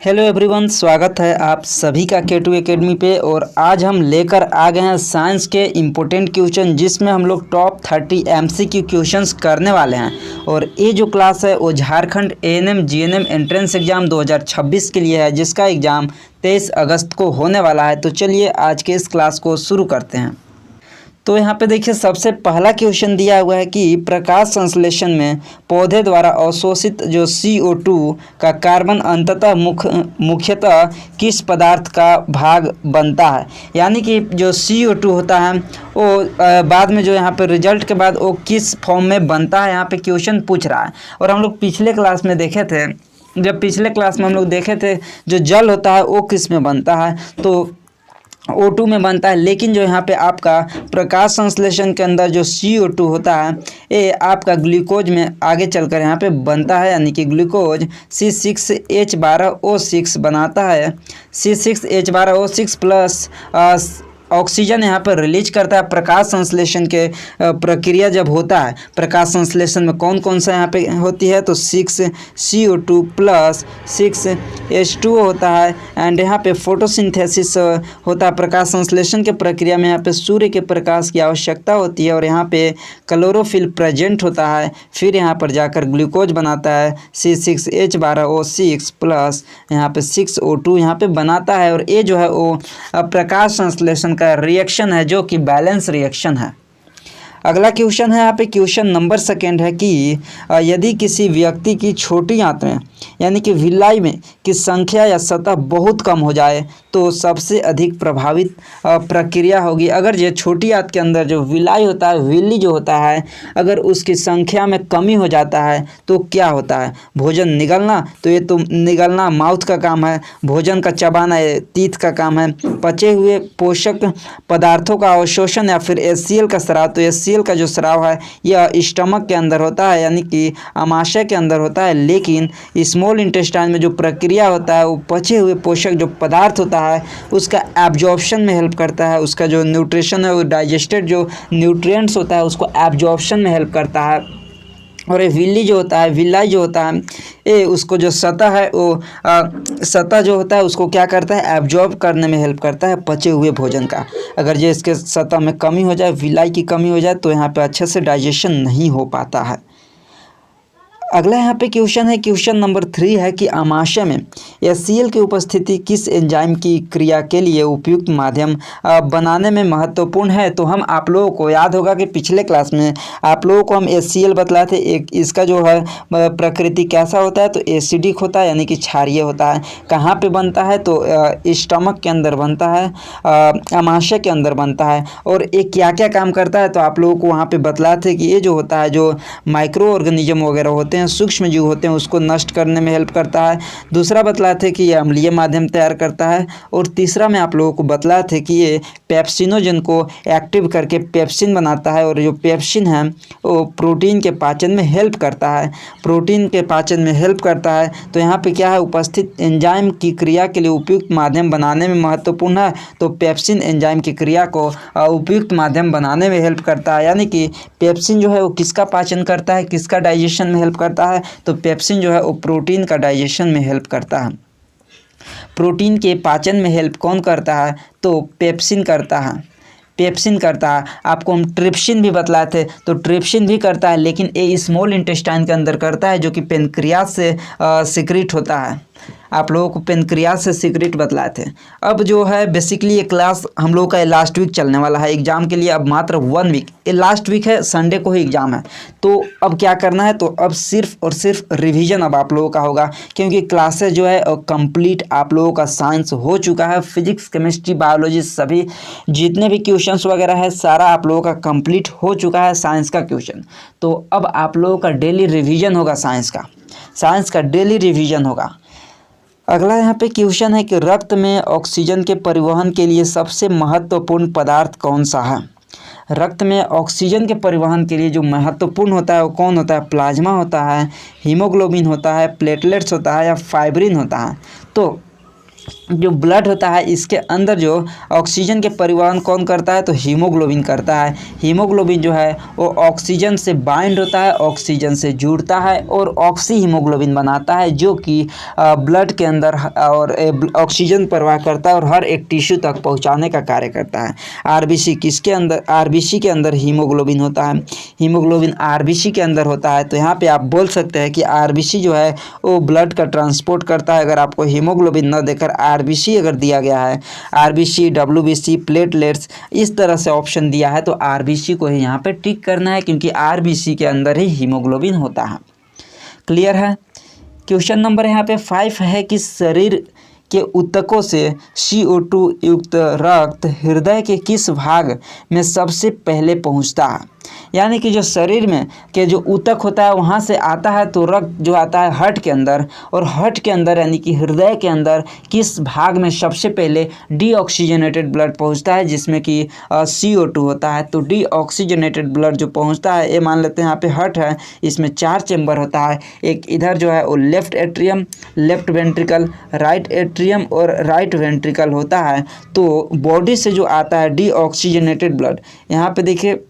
Hello everyone, स्वागत है आप सभी का K2 एकेडमी पे। और आज हम लेकर आ गए हैं साइंस के इम्पोर्टेंट क्वेश्चन, जिसमें हम लोग टॉप 30 MCQ क्वेश्चंस करने वाले हैं। और ये जो क्लास है वो Jharkhand ANM GNM entrance exam 2026 के लिए है, जिसका एग्ज़ाम 23 अगस्त को होने वाला है। तो चलिए आज के इस क्लास को शुरू करते हैं। तो यहाँ पे देखिए, सबसे पहला क्वेश्चन दिया हुआ है कि प्रकाश संश्लेषण में पौधे द्वारा अवशोषित जो CO2 का कार्बन अंततः मुख्यतः किस पदार्थ का भाग बनता है। यानी कि जो CO2 होता है वो बाद में जो यहाँ पे रिजल्ट के बाद वो किस फॉर्म में बनता है, यहाँ पे क्वेश्चन पूछ रहा है। और हम लोग पिछले क्लास में देखे थे, हम लोग देखे थे जो जल होता है वो किस में बनता है, तो O2 में बनता है। लेकिन जो यहाँ पे आपका प्रकाश संश्लेषण के अंदर जो CO2 होता है ये आपका ग्लूकोज में आगे चलकर यहाँ पे बनता है, यानी कि ग्लूकोज C6H12O6 बनाता है। C6H12O6 प्लस ऑक्सीजन यहाँ पर रिलीज करता है। प्रकाश संश्लेषण के प्रक्रिया जब होता है, प्रकाश संश्लेषण में कौन कौन सा यहाँ पे होती है, तो 6CO2 प्लस 6H2O होता है। एंड यहाँ पे फोटोसिंथेसिस होता है। प्रकाश संश्लेषण के प्रक्रिया में यहाँ पे सूर्य के प्रकाश की आवश्यकता होती है और यहाँ पे क्लोरोफिल प्रेजेंट होता है। फिर यहाँ पर जाकर ग्लूकोज बनाता है C6H12O6 प्लस यहाँ पे 6O2 यहाँ पे बनाता है। और ये जो है वो प्रकाश संश्लेषण का रिएक्शन है, जो कि बैलेंस रिएक्शन है। अगला क्वेश्चन है, यहाँ पे क्वेश्चन नंबर 2 है कि यदि किसी व्यक्ति की छोटी आंत यानी कि विलाई में की संख्या या सतह बहुत कम हो जाए तो सबसे अधिक प्रभावित प्रक्रिया होगी। अगर ये छोटी आंत के अंदर जो विलाई होता है, विल्ली जो होता है, अगर उसकी संख्या में कमी हो जाता है तो क्या होता है। भोजन निगलना, तो ये तो निगलना माउथ का काम है। भोजन का चबाना ये टीथ का काम है। पचे हुए पोषक पदार्थों का अवशोषण या फिर HCl का स्राव, तो HCl का जो स्राव है यह स्टमक के अंदर होता है, यानी कि आमाशय के अंदर होता है। लेकिन स्मॉल इंटेस्टाइन में जो प्रक्रिया होता है वो पचे हुए पोषक जो पदार्थ होता है उसका एब्जॉर्प्शन में हेल्प करता है। उसका जो न्यूट्रिशन है वो डाइजेस्टेड जो न्यूट्रिएंट्स होता है उसको एब्जॉर्प्शन में हेल्प करता है। और ये विलाई जो होता है ये उसको जो सतह है वो सतह जो होता है उसको क्या करता है, एब्जॉर्ब करने में हेल्प करता है पचे हुए भोजन का। अगर ये इसके सतह में कमी हो जाए, विलाई की कमी हो जाए, तो यहाँ पे अच्छे से डाइजेशन नहीं हो पाता है। अगला यहाँ पे क्वेश्चन है, क्वेश्चन नंबर 3 है कि आमाशय में HCl की उपस्थिति किस एंजाइम की क्रिया के लिए उपयुक्त माध्यम बनाने में महत्वपूर्ण है। तो हम आप लोगों को याद होगा कि पिछले क्लास में आप लोगों को हम HCl बतलाए थे। एक इसका जो है प्रकृति कैसा होता है, तो एसिडिक होता है, यानी कि क्षारीय होता है। कहाँ पे बनता है, तो स्टमक के अंदर बनता है, आमाशय के अंदर बनता है। और ये क्या क्या काम करता है, तो आप लोगों को वहाँ पर बतलाए थे कि ये जो होता है, जो माइक्रो ऑर्गेनिज्म वगैरह होते हैं, सूक्ष्म जीव होते हैं, उसको नष्ट करने में हेल्प करता है। दूसरा बतलाए थे कि ये अम्लीय माध्यम तैयार करता है। और तीसरा में आप लोगों को बतलाए थे कि ये पेप्सिनोजन को एक्टिव करके पेप्सिन बनाता है। और जो पेप्सिन है वो प्रोटीन के पाचन में हेल्प करता है। तो यहाँ पे क्या है, उपस्थित एंजाइम की क्रिया के लिए उपयुक्त माध्यम बनाने में महत्वपूर्ण है। तो पेप्सिन एंजाइम की क्रिया को उपयुक्त माध्यम बनाने में हेल्प करता है। यानी कि पेप्सिन जो है वो किसका पाचन करता है, किसका डाइजेशन में हेल्प करता है, तो पेप्सिन जो है वो प्रोटीन का डाइजेशन में हेल्प करता है। प्रोटीन के पाचन में हेल्प कौन करता है, तो पेप्सिन करता है। आपको हम ट्रिप्सिन भी बतलाए थे, तो ट्रिप्सिन भी करता है, लेकिन ये स्मॉल इंटेस्टाइन के अंदर करता है, जो कि पेनक्रियास से सिक्रीट होता है। आप लोगों को पेनक्रियास से सिक्रेट बतलाए थे। अब जो है बेसिकली ये क्लास हम लोगों का लास्ट वीक चलने वाला है एग्जाम के लिए। अब मात्र 1 वीक, ये लास्ट वीक है, संडे को ही एग्जाम है। तो अब क्या करना है, तो अब सिर्फ और सिर्फ रिवीजन अब आप लोगों का होगा, क्योंकि क्लासेस जो है कंप्लीट आप लोगों का साइंस हो चुका है। फिजिक्स, केमिस्ट्री, बायोलॉजी सभी जितने भी क्वेश्चंस वगैरह है सारा आप लोगों का कंप्लीट हो चुका है साइंस का क्वेश्चन। तो अब आप लोगों का डेली रिवीजन होगा, साइंस का डेली रिवीजन होगा। अगला यहाँ पे क्वेश्चन है कि रक्त में ऑक्सीजन के परिवहन के लिए सबसे महत्वपूर्ण पदार्थ कौन सा है। रक्त में ऑक्सीजन के परिवहन के लिए जो महत्वपूर्ण होता है वो कौन होता है, प्लाज्मा होता है, हीमोग्लोबिन होता है, प्लेटलेट्स होता है, या फाइब्रिन होता है। तो जो ब्लड होता है इसके अंदर जो ऑक्सीजन के परिवहन कौन करता है, तो हीमोग्लोबिन करता है। हीमोग्लोबिन जो है वो ऑक्सीजन से बाइंड होता है, ऑक्सीजन से जुड़ता है और ऑक्सी हीमोग्लोबिन बनाता है, जो कि ब्लड के अंदर और ऑक्सीजन प्रवाह करता है और हर एक टिश्यू तक पहुंचाने का कार्य करता है। आरबीसी किसके अंदर, आरबीसी के अंदर हीमोग्लोबिन होता है, हीमोग्लोबिन आरबीसी के अंदर होता है। तो यहाँ पे आप बोल सकते हैं कि आरबीसी जो है वो ब्लड का ट्रांसपोर्ट करता है। अगर आपको हीमोग्लोबिन न देकर आरबीसी अगर दिया गया है, आरबीसी, डब्ल्यूबीसी, प्लेटलेट्स, इस तरह से ऑप्शन दिया है, तो आरबीसी को ही यहाँ पे टिक करना है, क्योंकि आरबीसी के अंदर ही हीमोग्लोबिन होता है। क्लियर है। क्वेश्चन नंबर यहाँ पे 5 है कि शरीर के ऊतकों से CO2 युक्त रक्त हृदय के किस भाग में सबसे पहले पहुँचता है। यानी कि जो शरीर में के जो ऊतक होता है वहाँ से आता है, तो रक्त जो आता है हार्ट के अंदर, और हार्ट के अंदर यानी कि हृदय के अंदर किस भाग में सबसे पहले डीऑक्सीजनेटेड ब्लड पहुँचता है, जिसमें कि CO2 होता है। तो डीऑक्सीजनेटेड ब्लड जो पहुँचता है, ये मान लेते हैं यहाँ पे हार्ट है, इसमें 4 चेम्बर होता है। एक इधर जो है वो left atrium, left ventricle, right atrium और राइट वेंट्रिकल होता है। तो बॉडी से जो आता है डीऑक्सीजनेटेड ब्लड, यहाँ पे देखिए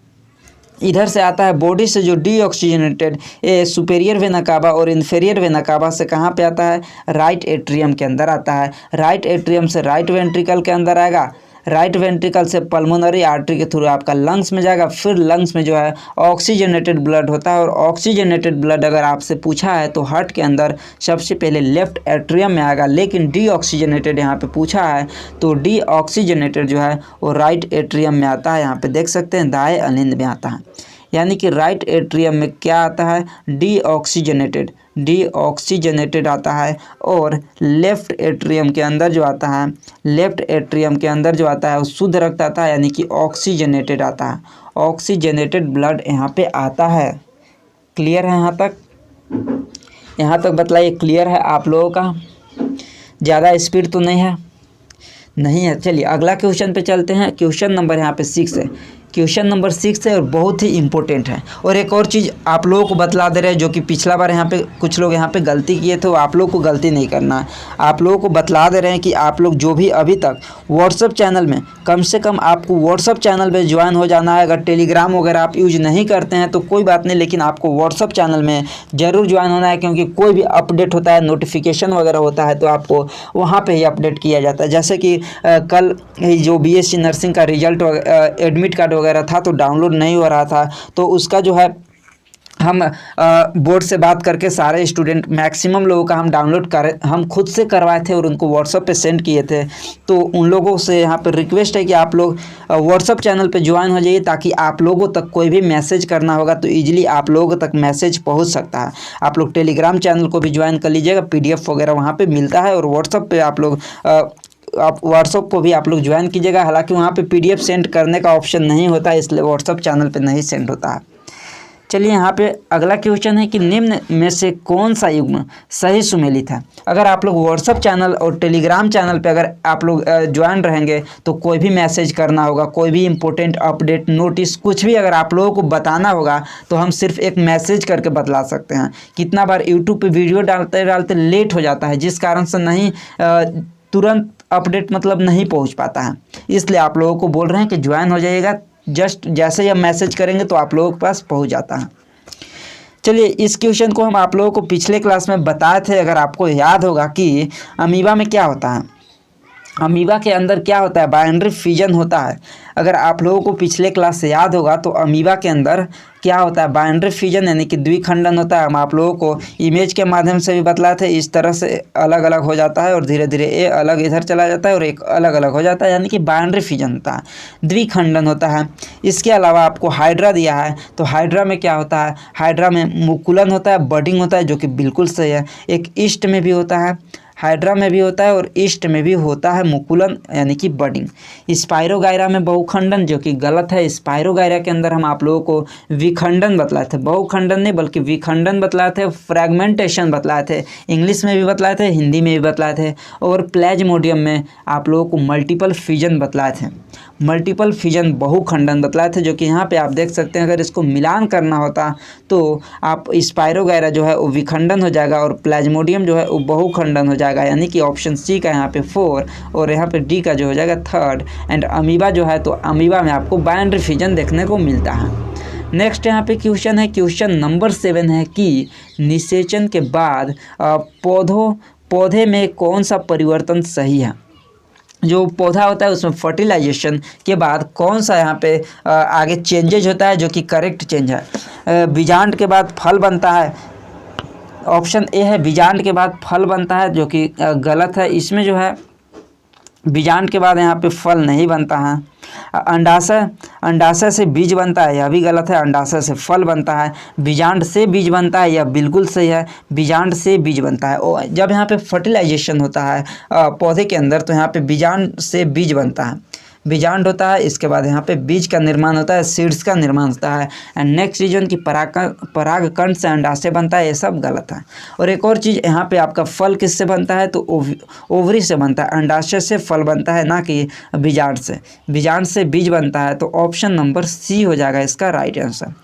इधर से आता है बॉडी से जो डीऑक्सीजनेटेड, ये सुपेरियर वेना कावा और इन्फेरियर वेना कावा से कहाँ पे आता है, राइट एट्रियम के अंदर आता है। राइट एट्रियम से राइट वेंट्रिकल के अंदर आएगा, राइट वेंट्रिकल से पल्मोनरी आर्टरी के थ्रू आपका लंग्स में जाएगा, फिर लंग्स में जो है ऑक्सीजनेटेड ब्लड होता है। और ऑक्सीजनेटेड ब्लड अगर आपसे पूछा है तो हार्ट के अंदर सबसे पहले लेफ्ट एट्रियम में आएगा, लेकिन डीऑक्सीजनेटेड यहाँ पे पूछा है तो डीऑक्सीजनेटेड जो है वो राइट एट्रियम में आता है। यहाँ पे देख सकते हैं दाएं अलिंद में आता है, यानी कि राइट एट्रियम में क्या आता है, डीऑक्सीजनेटेड आता है। और लेफ्ट एट्रियम के अंदर जो आता है, लेफ्ट एट्रियम के अंदर जो आता है वो शुद्ध रक्त आता है, यानी कि ऑक्सीजनेटेड आता है। ऑक्सीजनेटेड ब्लड यहाँ पे आता है। क्लियर है यहाँ तक? यहाँ तक बतलाइए क्लियर है आप लोगों का? ज़्यादा स्पीड तो नहीं है? नहीं है। चलिए अगला क्वेश्चन पे चलते हैं। क्वेश्चन नंबर यहाँ पे 6 है। क्वेश्चन नंबर 6 है और बहुत ही इंपॉर्टेंट है। और एक और चीज़ आप लोगों को बतला दे रहे हैं, जो कि पिछला बार यहाँ पे कुछ लोग यहाँ पे गलती किए थे, वो आप लोग को गलती नहीं करना है। आप लोगों को बतला दे रहे हैं कि आप लोग जो भी अभी तक व्हाट्सअप चैनल में, कम से कम आपको व्हाट्सअप चैनल पे ज्वाइन हो जाना है। अगर टेलीग्राम वगैरह आप यूज नहीं करते हैं तो कोई बात नहीं, लेकिन आपको व्हाट्सअप चैनल में ज़रूर ज्वाइन होना है, क्योंकि कोई भी अपडेट होता है, नोटिफिकेशन वगैरह होता है, तो आपको वहाँ पर ही अपडेट किया जाता है। जैसे कि कल जो BSc नर्सिंग का रिजल्ट एडमिट कार्ड वगैरह था तो डाउनलोड नहीं हो रहा था, तो उसका जो है हम बोर्ड से बात करके सारे स्टूडेंट, मैक्सिमम लोगों का हम खुद से करवाए थे और उनको व्हाट्सअप पे सेंड किए थे। तो उन लोगों से यहाँ पे रिक्वेस्ट है कि आप लोग व्हाट्सअप चैनल पे ज्वाइन हो जाइए, ताकि आप लोगों तक कोई भी मैसेज करना होगा तो ईजिली आप लोगों तक मैसेज पहुँच सकता है। आप लोग टेलीग्राम चैनल को भी ज्वाइन कर लीजिएगा, PDF वगैरह वहाँ पर मिलता है। और व्हाट्सअप पर आप व्हाट्सअप को भी आप लोग ज्वाइन कीजिएगा। हालांकि वहाँ पे PDF सेंड करने का ऑप्शन नहीं होता, इसलिए व्हाट्सअप चैनल पे नहीं सेंड होता है। चलिए यहाँ पे अगला क्वेश्चन है कि निम्न में से कौन सा युग्म सही सुमेलित है। अगर आप लोग व्हाट्सअप चैनल और टेलीग्राम चैनल पे अगर आप लोग ज्वाइन रहेंगे तो कोई भी मैसेज करना होगा, कोई भी इंपॉर्टेंट अपडेट, नोटिस, कुछ भी अगर आप लोगों को बताना होगा तो हम सिर्फ एक मैसेज करके बतला सकते हैं। कितना बार यूट्यूब पे वीडियो डालते डालते लेट हो जाता है, जिस कारण से नहीं तुरंत अपडेट मतलब नहीं पहुंच पाता है। इसलिए आप लोगों को बोल रहे हैं कि ज्वाइन हो जाइएगा, जस्ट जैसे ही हम मैसेज करेंगे तो आप लोगों के पास पहुंच जाता है। चलिए इस क्वेश्चन को हम आप लोगों को पिछले क्लास में बताए थे, अगर आपको याद होगा कि अमीबा में क्या होता है। अमीबा के अंदर क्या होता है, बाइनरी फिजन होता है। अगर आप लोगों को पिछले क्लास से याद होगा तो अमीबा के अंदर क्या होता है, बाइनरी फिजन यानी कि द्विखंडन होता है। हम आप लोगों को इमेज के माध्यम से भी बतलाए थे, इस तरह से अलग अलग हो जाता है और धीरे धीरे ये अलग इधर चला जाता है और एक अलग अलग हो जाता है, यानी कि बाइनरी फिजन होता है, द्विखंडन होता है। इसके अलावा आपको हाइड्रा दिया है, तो हाइड्रा में क्या होता है, हाइड्रा में मुकुलन होता है, बडिंग होता है, जो कि बिल्कुल सही है। एक ईस्ट में भी होता है, हाइड्रा में भी होता है और ईस्ट में भी होता है मुकुलन यानी कि बडिंग। स्पाइरोगायरा में बहुखंडन, जो कि गलत है। स्पाइरोगायरा के अंदर हम आप लोगों को विखंडन बतलाए थे, बहुखंडन नहीं बल्कि विखंडन बतलाए थे, फ्रैगमेंटेशन बतलाए थे, इंग्लिश में भी बतलाए थे, हिंदी में भी बतलाए थे। और प्लेज्मोडियम में आप लोगों को मल्टीपल फिजन बतलाए थे। मल्टीपल फिजन बहुखंडन बतलाए थे, जो कि यहाँ पे आप देख सकते हैं। अगर इसको मिलान करना होता तो आप स्पाइरोगैरा जो है वो विखंडन हो जाएगा और प्लाज्मोडियम जो है वो बहुखंडन हो जाएगा, यानी कि ऑप्शन सी का यहाँ पे 4 और यहाँ पे डी का जो हो जाएगा 3rd। एंड अमीबा जो है तो अमीबा में आपको बाइनरी फिजन देखने को मिलता है। नेक्स्ट यहाँ पे क्वेश्चन है, क्वेश्चन नंबर 7 है कि निषेचन के बाद पौधे में कौन सा परिवर्तन सही है। जो पौधा होता है उसमें फर्टिलाइजेशन के बाद कौन सा यहाँ पे आगे चेंजेज होता है जो कि करेक्ट चेंज है। बीजांड के बाद फल बनता है, ऑप्शन ए है बीजांड के बाद फल बनता है, जो कि गलत है। इसमें जो है बीजांड के बाद यहाँ पे फल नहीं बनता है। अंडाशय से बीज बनता है, यह भी गलत है। अंडाशय से फल बनता है। बीजांड से बीज बनता है, यह बिल्कुल सही है। बीजांड से बीज बनता है। और जब यहाँ पे फर्टिलाइजेशन होता है पौधे के अंदर तो यहाँ पे बीजांड से बीज बनता है, बीजांड होता है, इसके बाद यहाँ पे बीज का निर्माण होता है, सीड्स का निर्माण होता है। एंड नेक्स्ट रीजन की परागकण से अंडाशय बनता है, ये सब गलत है। और एक और चीज़ यहाँ पे आपका फल किससे बनता है तो ओवरी से बनता है, अंडाशय से फल बनता है ना कि बीजांड से। बीजांड से बीज बनता है, तो ऑप्शन नंबर सी हो जाएगा इसका right answer.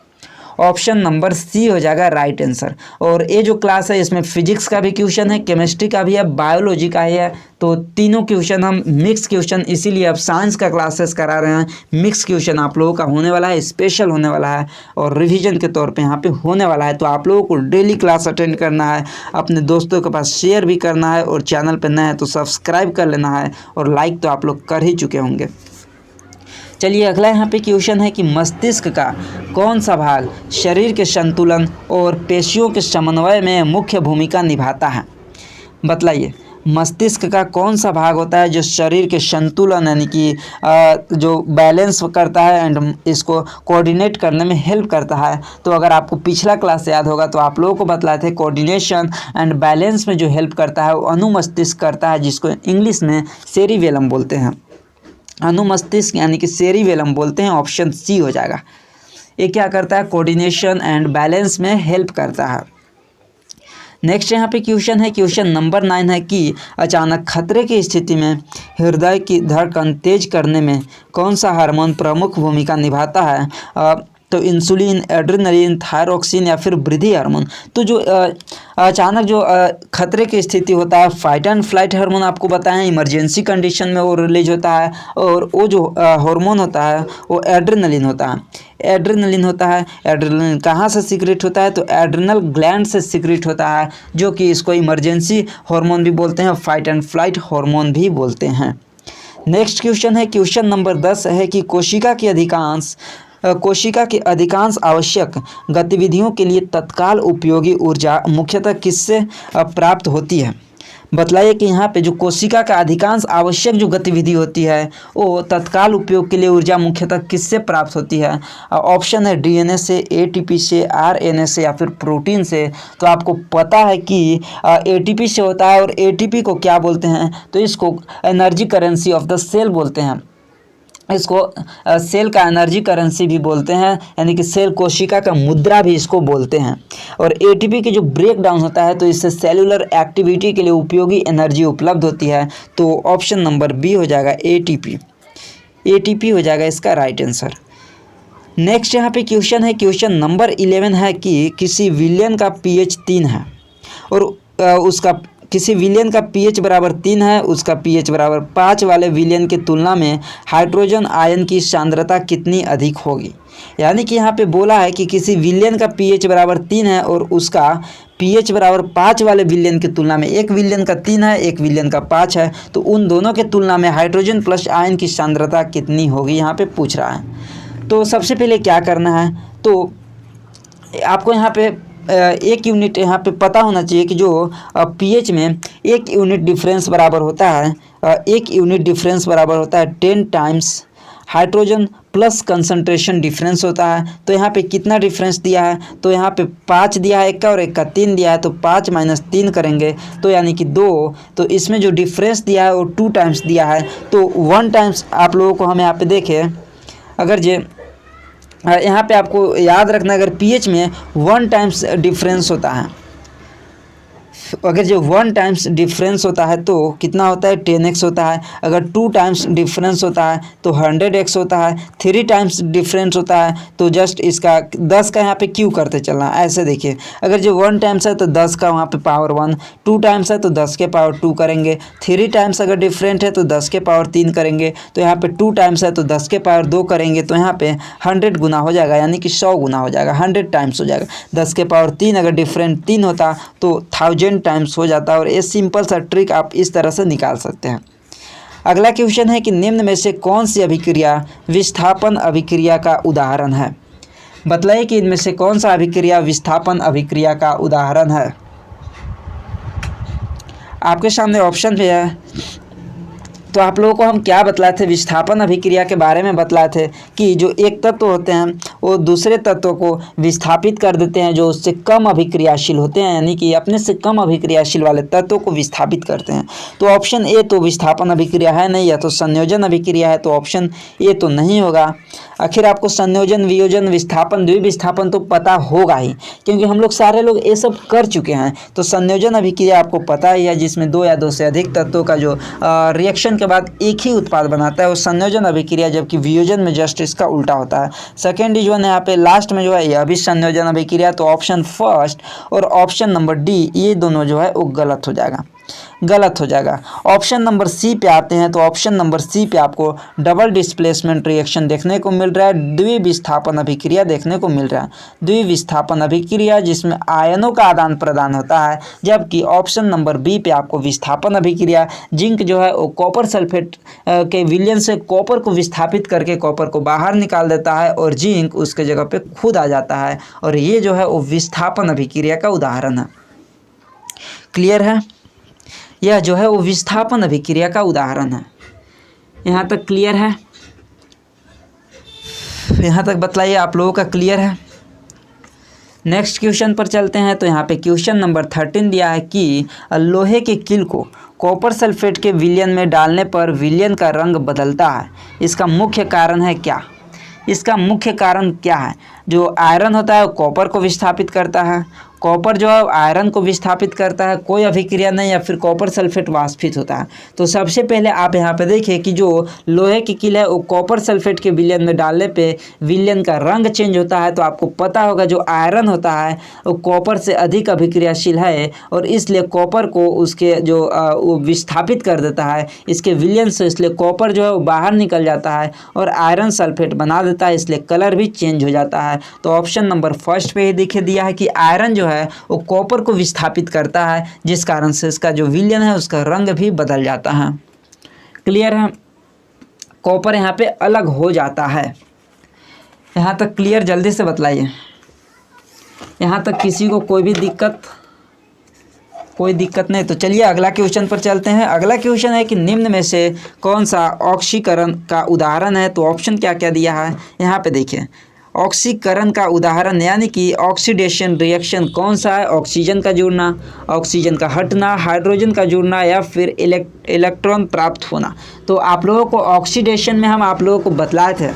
Option number C हो जाएगा राइट आंसर। और ये जो क्लास है इसमें फिजिक्स का भी क्वेश्चन है, केमिस्ट्री का भी है, बायोलॉजी का ही है, तो तीनों क्वेश्चन हम मिक्स क्वेश्चन, इसीलिए अब साइंस का क्लासेस करा रहे हैं। मिक्स क्वेश्चन आप लोगों का होने वाला है, स्पेशल होने वाला है और रिवीजन के तौर पे यहाँ पे होने वाला है। तो आप लोगों को डेली क्लास अटेंड करना है, अपने दोस्तों के पास शेयर भी करना है, और चैनल पर नए हैं तो सब्सक्राइब कर लेना है, और लाइक तो आप लोग कर ही चुके होंगे। चलिए अगला यहाँ पे क्वेश्चन है कि मस्तिष्क का कौन सा भाग शरीर के संतुलन और पेशियों के समन्वय में मुख्य भूमिका निभाता है। बतलाइए, मस्तिष्क का कौन सा भाग होता है जो शरीर के संतुलन यानी कि जो बैलेंस करता है एंड इसको कोऑर्डिनेट करने में हेल्प करता है। तो अगर आपको पिछला क्लास याद होगा तो आप लोगों को बतलाए थे कोऑर्डिनेशन एंड बैलेंस में जो हेल्प करता है वो अनुमस्तिष्क करता है, जिसको इंग्लिश में सेरिबेलम बोलते हैं। अनुमस्तिष्क यानी कि सेरिबेलम बोलते हैं, ऑप्शन सी हो जाएगा। ये क्या करता है, कोऑर्डिनेशन एंड बैलेंस में हेल्प करता है। नेक्स्ट यहाँ पे क्वेश्चन है, क्वेश्चन नंबर 9 है कि अचानक खतरे की स्थिति में हृदय की धड़कन तेज करने में कौन सा हार्मोन प्रमुख भूमिका निभाता है। तो इंसुलिन, एड्रेनलिन, थायरोक्सिन या फिर वृद्धि हार्मोन। तो जो अचानक जो खतरे की स्थिति होता है, फाइट एंड फ्लाइट हार्मोन आपको बताएं, इमरजेंसी कंडीशन में वो रिलीज होता है, और वो जो हार्मोन होता है वो एड्रेनलिन होता है। एड्रेनलिन होता है, एड्रेनलिन कहाँ से सीक्रेट होता है तो एड्रेनल ग्लैंड से सीक्रेट होता है, जो कि इसको इमरजेंसी हार्मोन भी बोलते हैं, फाइट एंड फ्लाइट हार्मोन भी बोलते हैं। नेक्स्ट क्वेश्चन है, क्वेश्चन नंबर 10 है कि कोशिका की अधिकांश आवश्यक गतिविधियों के लिए तत्काल उपयोगी ऊर्जा मुख्यतः किससे प्राप्त होती है। बतलाइए कि यहाँ पे जो कोशिका का अधिकांश आवश्यक जो गतिविधि होती है वो तत्काल उपयोग के लिए ऊर्जा मुख्यतः किससे प्राप्त होती है। ऑप्शन है डीएनए से, एटीपी से, आरएनए से या फिर प्रोटीन से। तो आपको पता है कि एटीपी से होता है, और एटीपी को क्या बोलते हैं तो इसको energy currency of the cell बोलते हैं। इसको सेल का एनर्जी करेंसी भी बोलते हैं, यानी कि सेल कोशिका का मुद्रा भी इसको बोलते हैं। और एटीपी की जो ब्रेक डाउन होता है तो इससे सेलुलर एक्टिविटी के लिए उपयोगी एनर्जी उपलब्ध होती है। तो ऑप्शन नंबर बी हो जाएगा एटीपी। एटीपी हो जाएगा इसका राइट आंसर। नेक्स्ट यहाँ पे क्वेश्चन है, क्वेश्चन नंबर 11 है कि किसी विलयन का पीएच 3 है और उसका किसी विलयन का pH बराबर 3 है, उसका pH बराबर 5 वाले विलयन की तुलना में हाइड्रोजन आयन की सांद्रता कितनी अधिक होगी। यानी कि यहाँ पे बोला है कि किसी विलयन का pH बराबर 3 है और उसका pH बराबर 5 वाले विलयन की तुलना में, एक विलयन का 3 है एक विलयन का 5 है, तो उन दोनों के तुलना में हाइड्रोजन प्लस आयन की सांद्रता कितनी होगी यहाँ पे पूछ रहा है। तो सबसे पहले क्या करना है, तो आपको यहाँ पे एक यूनिट यहाँ पे पता होना चाहिए कि जो pH में एक यूनिट डिफरेंस बराबर होता है, एक यूनिट डिफरेंस बराबर होता है 10 times hydrogen plus concentration difference होता है। तो यहाँ पे कितना डिफरेंस दिया है, तो यहाँ पे 5 दिया है एक का और एक का 3 दिया है, तो 5 - 3 करेंगे तो यानी कि 2। तो इसमें जो डिफरेंस दिया है वो 2 टाइम्स दिया है, तो 1 टाइम्स आप लोगों को हम यहाँ पे देखें, अगर जे यहाँ पे आपको याद रखना, अगर pH में 1 टाइम्स डिफरेंस होता है, अगर जो 1 टाइम्स डिफरेंस होता है तो कितना होता है 10x होता है। अगर 2 टाइम्स डिफरेंस होता है तो 100x होता है। 3 टाइम्स डिफरेंस होता है तो जस्ट इसका 10 का यहाँ पे क्यू करते चलना। ऐसे देखिए, अगर जो 1 टाइम्स है तो 10 का वहाँ पे पावर 1, 2 टाइम्स है तो 10 के पावर 2 करेंगे, 3 टाइम्स अगर डिफरेंट है तो 10 के पावर 3 करेंगे, तो यहाँ पे 2 टाइम्स है तो 10 के पावर 2 करेंगे, तो यहाँ पे 100 गुना हो जाएगा, यानी कि 100 गुना हो जाएगा, 100 टाइम्स हो जाएगा। 10 के पावर 3 अगर डिफरेंट 3 होता तो 1000 टाइम्स हो जाता। और ये सिंपल सा ट्रिक आप इस तरह से निकाल सकते हैं। अगला क्वेश्चन है कि निम्न में से कौन सी अभिक्रिया विस्थापन अभिक्रिया का उदाहरण है। बतलाइए कि इनमें से कौन सा अभिक्रिया विस्थापन अभिक्रिया का उदाहरण है। आपके सामने ऑप्शन पे है। तो आप लोगों को हम क्या बतलाए थे, विस्थापन अभिक्रिया के बारे में बतलाए थे कि जो एक तत्व होते हैं वो दूसरे तत्व को विस्थापित कर देते हैं जो उससे कम अभिक्रियाशील होते हैं, यानी कि अपने से कम अभिक्रियाशील वाले तत्वों को विस्थापित करते हैं। तो ऑप्शन ए तो विस्थापन अभिक्रिया है नहीं, या तो संयोजन अभिक्रिया है, तो ऑप्शन ए तो नहीं होगा। आखिर आपको संयोजन, वियोजन, विस्थापन, द्विविस्थापन तो पता होगा ही, क्योंकि हम लोग सारे लोग ये सब कर चुके हैं। तो संयोजन अभिक्रिया आपको पता ही है, जिसमें 2 या 2 से अधिक तत्वों का जो रिएक्शन के बाद एक ही उत्पाद बनाता है वो संयोजन अभिक्रिया, जबकि वियोजन में जस्ट इसका उल्टा होता है। सेकेंड इज वन, यहाँ पे लास्ट में जो है यह भी संयोजन अभिक्रिया। तो ऑप्शन फर्स्ट और ऑप्शन नंबर डी ये दोनों जो है वो गलत हो जाएगा, गलत हो जाएगा। ऑप्शन नंबर सी पे आते हैं। तो ऑप्शन नंबर सी पे आपको डबल डिस्प्लेसमेंट रिएक्शन देखने को मिल रहा है, द्विविस्थापन अभिक्रिया देखने को मिल रहा है, द्विविस्थापन अभिक्रिया जिसमें आयनों का आदान प्रदान होता है। जबकि ऑप्शन नंबर बी पे आपको विस्थापन अभिक्रिया, जिंक जो है वो कॉपर सल्फेट के विलयन से कॉपर को विस्थापित करके कॉपर को बाहर निकाल देता है और जिंक उसके जगह पे खुद आ जाता है, और ये जो है वो विस्थापन अभिक्रिया का उदाहरण है। क्लियर है? यह जो है वो विस्थापन अभिक्रिया का उदाहरण है। यहाँ तक क्लियर है? यहाँ तक बतलाइए आप लोगों का क्लियर है? नेक्स्ट क्वेश्चन पर चलते हैं। तो यहाँ पे क्वेश्चन नंबर 13 दिया है कि लोहे के किल को कॉपर सल्फेट के विलयन में डालने पर विलयन का रंग बदलता है, इसका मुख्य कारण है क्या? इसका मुख्य कारण क्या है? जो आयरन होता है वो कॉपर को विस्थापित करता है, कॉपर जो है आयरन को विस्थापित करता है, कोई अभिक्रिया नहीं, या फिर कॉपर सल्फेट वाष्पित होता है। तो सबसे पहले आप यहाँ पे देखिए कि जो लोहे की किल है वो कॉपर सल्फेट के विलयन में डालने पे विलयन का रंग चेंज होता है। तो आपको पता होगा जो आयरन होता है वो कॉपर से अधिक अभिक्रियाशील है, और इसलिए कॉपर को उसके जो वो विस्थापित कर देता है इसके विलयन से, इसलिए कॉपर जो है वो बाहर निकल जाता है और आयरन सल्फेट बना देता है, इसलिए कलर भी चेंज हो जाता है। तो ऑप्शन नंबर फर्स्ट पे ही दिखे दिया है कि आयरन जो है वो कॉपर को विस्थापित करता है, जिस कारण से इसका जो विलयन है उसका रंग भी बदल जाता है। क्लियर है? कॉपर यहाँ पे अलग हो जाता है। यहाँ तक क्लियर? जल्दी से बतलाइए। यहाँ तक किसी को कोई भी दिक्कत? कोई दिक्कत नहीं। तो चलिए अगला क्वेश्चन पर चलते हैं। अगला क्वेश्चन है कि निम्न में से कौन सा ऑक्सीकरण का उदाहरण है। तो ऑप्शन क्या क्या दिया है यहाँ पे देखिए। ऑक्सीकरण का उदाहरण यानी कि ऑक्सीडेशन रिएक्शन कौन सा है? ऑक्सीजन का जुड़ना, ऑक्सीजन का हटना, हाइड्रोजन का जुड़ना, या फिर इलेक्ट्रॉन प्राप्त होना। तो आप लोगों को ऑक्सीडेशन में हम आप लोगों को बतलाए थे,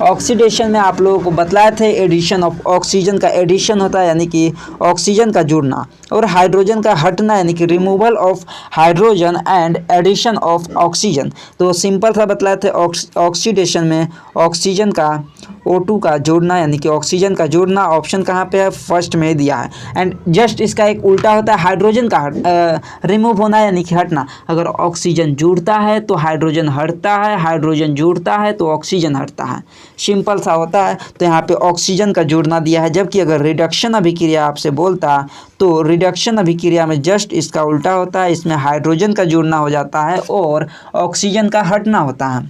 ऑक्सीडेशन में आप लोगों को बतलाए थे एडिशन ऑफ ऑक्सीजन का एडिशन होता है, यानी कि ऑक्सीजन का जुड़ना, और हाइड्रोजन का हटना यानी कि removal of hydrogen and addition of oxygen. तो सिंपल सा बतलाए थे ऑक्सीडेशन में ऑक्सीजन का O2 का जोड़ना यानी कि ऑक्सीजन का जोड़ना। ऑप्शन कहाँ पे है? फर्स्ट में दिया है। एंड जस्ट इसका एक उल्टा होता है हाइड्रोजन का रिमूव होना यानी कि हटना। अगर ऑक्सीजन जुड़ता है तो हाइड्रोजन हटता है, हाइड्रोजन जुड़ता है तो ऑक्सीजन हटता है, सिंपल सा होता है। तो यहाँ पे ऑक्सीजन का जोड़ना दिया है। जबकि अगर रिडक्शन अभिक्रिया आपसे बोलता तो रिडक्शन अभिक्रिया में जस्ट इसका उल्टा होता है, इसमें हाइड्रोजन का जुड़ना हो जाता है और ऑक्सीजन का हटना होता है,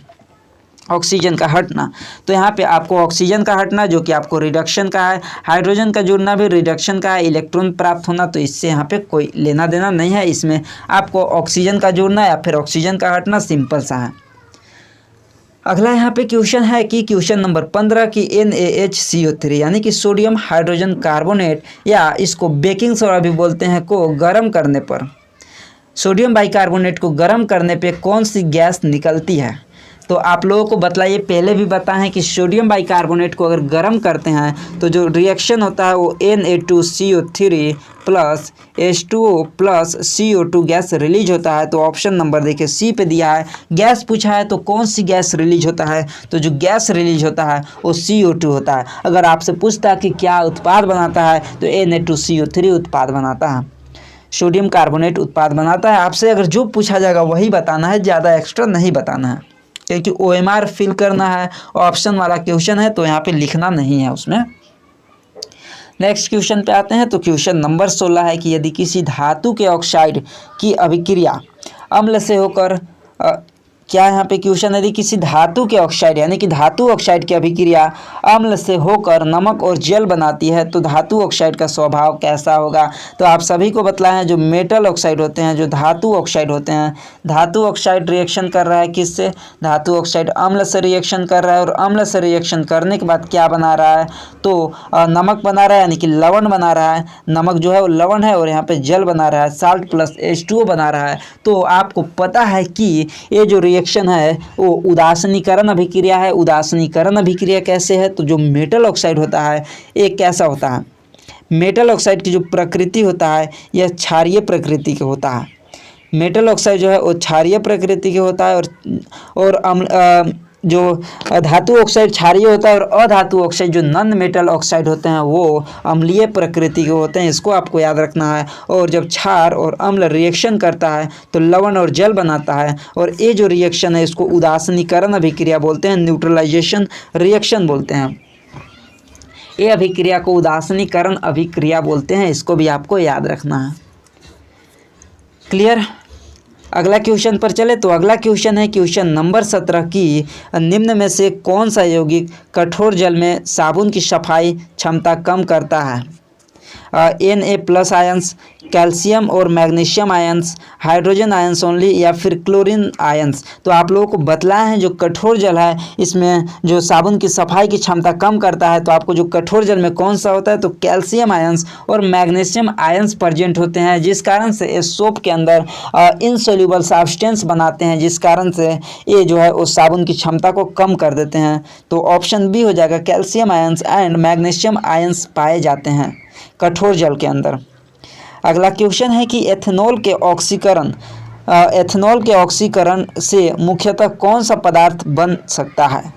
ऑक्सीजन का हटना। तो यहाँ पे आपको ऑक्सीजन का हटना जो कि आपको रिडक्शन का है, हाइड्रोजन का जुड़ना भी रिडक्शन का है, इलेक्ट्रॉन प्राप्त होना तो इससे यहाँ पे कोई लेना देना नहीं है। इसमें आपको ऑक्सीजन का जुड़ना या फिर ऑक्सीजन का हटना सिंपल सा है। अगला यहाँ पे क्वेश्चन है कि क्वेश्चन नंबर 15 की NaHCO3 यानी कि सोडियम हाइड्रोजन कार्बोनेट या इसको बेकिंग सोडा भी बोलते हैं को गर्म करने पर, सोडियम बाइकार्बोनेट को गर्म करने पे कौन सी गैस निकलती है? तो आप लोगों को बतलाइए, पहले भी बताएं कि सोडियम बाइकार्बोनेट को अगर गर्म करते हैं तो जो रिएक्शन होता है वो Na2CO3 plus H2O plus CO2 gas release होता है। तो ऑप्शन नंबर देखिए सी पे दिया है। गैस पूछा है तो कौन सी गैस रिलीज होता है, तो जो गैस रिलीज होता है वो CO2 होता है। अगर आपसे पूछता है कि क्या उत्पाद बनाता है तो Na2CO3 उत्पाद बनाता है, सोडियम कार्बोनेट उत्पाद बनाता है। आपसे अगर जो पूछा जाएगा वही बताना है, ज़्यादा एक्स्ट्रा नहीं बताना है, क्योंकि OMR फिल करना है, ऑप्शन वाला क्वेश्चन है तो यहाँ पे लिखना नहीं है उसमें। नेक्स्ट क्वेश्चन पे आते हैं। तो क्वेश्चन नंबर 16 है कि यदि किसी धातु के ऑक्साइड की अभिक्रिया अम्ल से होकर क्या यहाँ पे क्वेश्चन, यदि किसी धातु के ऑक्साइड यानी कि धातु ऑक्साइड की अभिक्रिया अम्ल से होकर नमक और जल बनाती है तो धातु ऑक्साइड का स्वभाव कैसा होगा। तो आप सभी को बतलाएं जो मेटल ऑक्साइड होते हैं, जो धातु ऑक्साइड होते हैं, धातु ऑक्साइड रिएक्शन कर रहा है किससे, धातु ऑक्साइड अम्ल से रिएक्शन कर रहा है और अम्ल से रिएक्शन करने के बाद क्या बना रहा है, तो नमक बना रहा है यानी कि लवण बना रहा है। नमक जो है वो लवण है और यहाँ पे जल बना रहा है, साल्ट प्लस H2O बना रहा है। तो आपको पता है कि ये जो रिएक्शन है वो उदासीनीकरण अभिक्रिया है। उदासीनीकरण अभिक्रिया कैसे है, तो जो मेटल ऑक्साइड होता है एक कैसा होता है, मेटल ऑक्साइड की जो प्रकृति होता है यह क्षारीय प्रकृति के होता है। मेटल ऑक्साइड जो है वो क्षारीय प्रकृति के होता है और जो धातु ऑक्साइड क्षारीय होता है और अधातु ऑक्साइड जो नॉन मेटल ऑक्साइड होते हैं वो अम्लीय प्रकृति के होते हैं। इसको आपको याद रखना है। और जब क्षार और अम्ल रिएक्शन करता है तो लवण और जल बनाता है और ये जो रिएक्शन है इसको उदासीनीकरण अभिक्रिया बोलते हैं, न्यूट्रलाइजेशन रिएक्शन बोलते हैं। ये अभिक्रिया को उदासीनीकरण अभिक्रिया बोलते हैं, इसको भी आपको याद रखना है। क्लियर। अगला क्वेश्चन पर चले। तो अगला क्वेश्चन है क्वेश्चन नंबर 17 की निम्न में से कौन सा यौगिक कठोर जल में साबुन की सफाई क्षमता कम करता है। Na+ आयंस, कैल्शियम और magnesium ions, hydrogen ions only या फिर क्लोरीन आयंस। तो आप लोगों को बतलाया है जो कठोर जल है इसमें जो साबुन की सफाई की क्षमता कम करता है, तो आपको जो कठोर जल में कौन सा होता है, तो कैल्शियम आयंस और मैग्नीशियम आयंस प्रेजेंट होते हैं, जिस कारण से ये सोप के अंदर इनसोल्यूबल सब्सटेंस बनाते हैं, जिस कारण से ये जो है उस साबुन की क्षमता को कम कर देते हैं। तो ऑप्शन बी हो जाएगा, calcium ions and magnesium ions पाए जाते हैं कठोर जल के अंदर। अगला क्वेश्चन है कि एथेनॉल के ऑक्सीकरण से मुख्यतः कौन सा पदार्थ बन सकता है।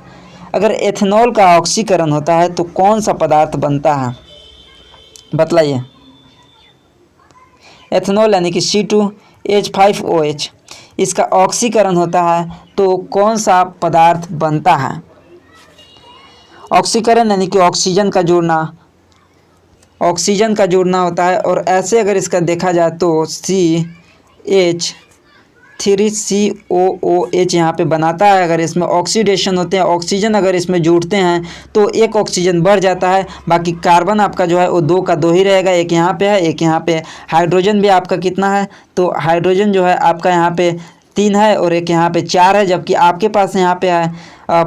अगर एथेनॉल का ऑक्सीकरण होता है तो कौन सा पदार्थ बनता है, बतलाइए। एथेनॉल यानी कि C2H5OH, इसका ऑक्सीकरण होता है तो कौन सा पदार्थ बनता है। ऑक्सीकरण यानी कि ऑक्सीजन का जोड़ना होता है। और ऐसे अगर इसका देखा जाए तो CH3COOH यहाँ पे बनाता है। अगर इसमें ऑक्सीडेशन होते हैं, ऑक्सीजन अगर इसमें जुड़ते हैं तो एक ऑक्सीजन बढ़ जाता है, बाकी कार्बन आपका जो है वो 2 का 2 ही रहेगा, एक यहाँ पे है एक यहाँ पे। हाइड्रोजन भी आपका कितना है, तो हाइड्रोजन जो है आपका यहाँ पे 3 है और एक यहाँ पे 4 है, जबकि आपके पास यहाँ पे है